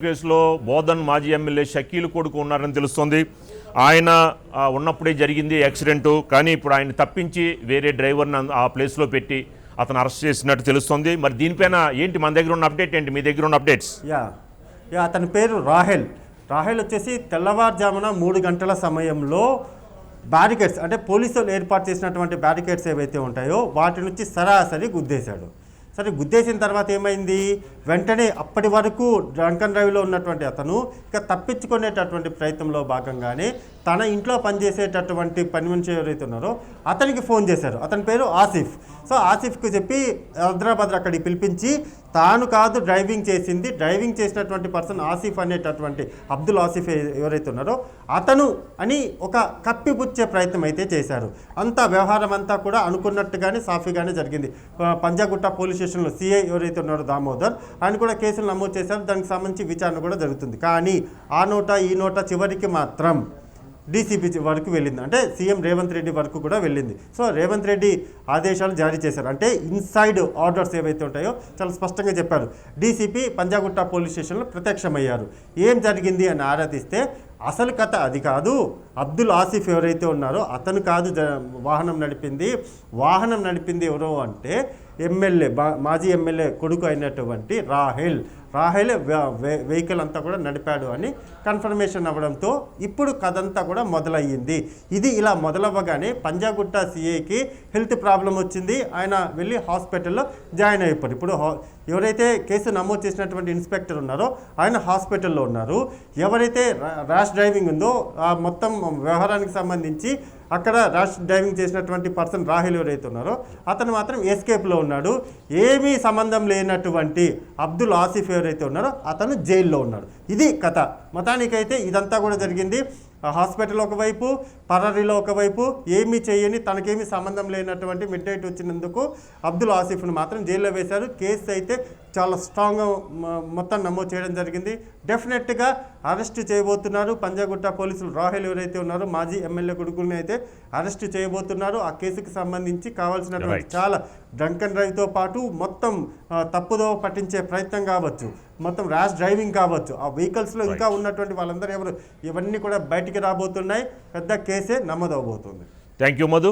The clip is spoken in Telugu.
కేసులో బోధన్ మాజీ ఎమ్మెల్యే షకీల్ కొడుకు ఉన్నారని తెలుస్తోంది. ఆయన ఉన్నప్పుడే జరిగింది యాక్సిడెంట్. కానీ ఇప్పుడు ఆయన తప్పించి వేరే డ్రైవర్ని ఆ ప్లేస్లో పెట్టి అతను అరెస్ట్ చేసినట్టు తెలుస్తోంది. మరి దీనిపైన ఏంటి మన దగ్గర ఉన్న అప్డేట్ ఏంటి, మీ దగ్గర ఉన్న అప్డేట్స్? అతని పేరు రాహెల్ వచ్చేసి తెల్లవారుజామున 3 గంటల సమయంలో బ్యారికేడ్స్ అంటే పోలీసులు ఏర్పాటు చేసినటువంటి బ్యారికేడ్స్ ఏవైతే ఉంటాయో వాటి నుంచి సరాసరి గుద్దేశాడు. సరే గుద్దేసిన తర్వాత ఏమైంది, వెంటనే అప్పటి వరకు డ్రంకన్ డ్రైవ్లో ఉన్నటువంటి అతను ఇక తప్పించుకునేటటువంటి ప్రయత్నంలో భాగంగానే తన ఇంట్లో పనిచేసేటటువంటి పని మనిషి ఎవరైతే ఉన్నారో అతనికి ఫోన్ చేశారు. అతని పేరు ఆసిఫ్. సో ఆసిఫ్కి చెప్పి హైదరాబాద్ అక్కడికి పిలిపించి తాను కాదు డ్రైవింగ్ చేసింది, డ్రైవింగ్ చేసినటువంటి పర్సన్ ఆసిఫ్ అనేటటువంటి అబ్దుల్ ఆసిఫ్ ఎవరైతే ఉన్నారో అతను అని ఒక కప్పిపుచ్చే ప్రయత్నం అయితే చేశారు. అంతా వ్యవహారం అంతా కూడా అనుకున్నట్టుగానే సాఫీగానే జరిగింది. పంజాగుట్ట పోలీస్ స్టేషన్లో సిఐ ఎవరైతే ఉన్నారో దామోదర్ ఆయన కూడా కేసులు నమోదు చేశారు. దానికి సంబంధించి విచారణ కూడా జరుగుతుంది. కానీ ఆ నోట ఈ నోట చివరికి మాత్రం డీసీపీ వరకు వెళ్ళింది, అంటే సీఎం రేవంత్ రెడ్డి వరకు కూడా వెళ్ళింది. సో రేవంత్ రెడ్డి ఆదేశాలు జారీ చేశారు. అంటే ఇన్సైడ్ ఆర్డర్స్ ఏవైతే ఉంటాయో చాలా స్పష్టంగా చెప్పారు. డీసీపీ పంజాగుట్ట పోలీస్ స్టేషన్లో ప్రత్యక్షమయ్యారు. ఏం జరిగింది అని ఆరాధిస్తే అసలు కథ అది కాదు. అబ్దుల్ ఆసిఫ్ ఎవరైతే ఉన్నారో అతను కాదు వాహనం నడిపింది ఎవరో అంటే ఎమ్మెల్యే మాజీ ఎమ్మెల్యే కొడుకు అయినటువంటి రాహెల్ వెహికల్ అంతా కూడా నడిపాడు అని కన్ఫర్మేషన్ అవ్వడంతో ఇప్పుడు కథంతా కూడా మొదలయ్యింది. ఇది ఇలా మొదలవ్వగానే పంజాగుట్ట సిఐకి హెల్త్ ప్రాబ్లం వచ్చింది. ఆయన వెళ్ళి హాస్పిటల్లో జాయిన్ అయిపోయారు. ఇప్పుడు ఎవరైతే కేసు నమోదు చేసినటువంటి ఇన్స్పెక్టర్ ఉన్నారో ఆయన హాస్పిటల్లో ఉన్నారు. ఎవరైతే ర్యాష్ డ్రైవింగ్ ఉందో ఆ మొత్తం వ్యవహారానికి సంబంధించి అక్కడ ర్యాష్ డ్రైవింగ్ చేసినటువంటి పర్సన్ రాహెల్ ఎవరైతే ఉన్నారో అతను మాత్రం ఎస్కేప్లో ఉన్నాడు. ఏమీ సంబంధం లేనటువంటి అబ్దుల్ ఆసిఫ్ ఎవరైతే ఉన్నారో అతను జైల్లో ఉన్నాడు. ఇది కథ. మొత్తానికైతే ఇదంతా కూడా జరిగింది. హాస్పిటల్ ఒకవైపు, పరారీలో ఒకవైపు, ఏమీ చేయని తనకేమీ సంబంధం లేనటువంటి మిడ్ నైట్ వచ్చినందుకు అబ్దుల్ ఆసిఫ్ను మాత్రం జైల్లో వేశారు. కేసు అయితే చాలా స్ట్రాంగ్గా మొత్తం నమోదు చేయడం జరిగింది. డెఫినెట్గా అరెస్ట్ చేయబోతున్నారు పంజాగుట్ట పోలీసులు. రాహెల్ ఎవరైతే ఉన్నారో మాజీ ఎమ్మెల్యే కొడుకుని అయితే అరెస్ట్ చేయబోతున్నారు. ఆ కేసుకు సంబంధించి కావాల్సినటువంటి చాలా డ్రంకన్ డ్రైవ్తో పాటు మొత్తం తప్పుదో పట్టించే ప్రయత్నం కావచ్చు, మొత్తం ర్యాష్ డ్రైవింగ్ కావచ్చు, ఆ వెహికల్స్లో ఇంకా ఉన్నటువంటి వాళ్ళందరూ ఇవన్నీ కూడా బయటికి రాబోతున్నాయి. పెద్ద కేసే నమోదవబోతుంది. Thank you Madhu.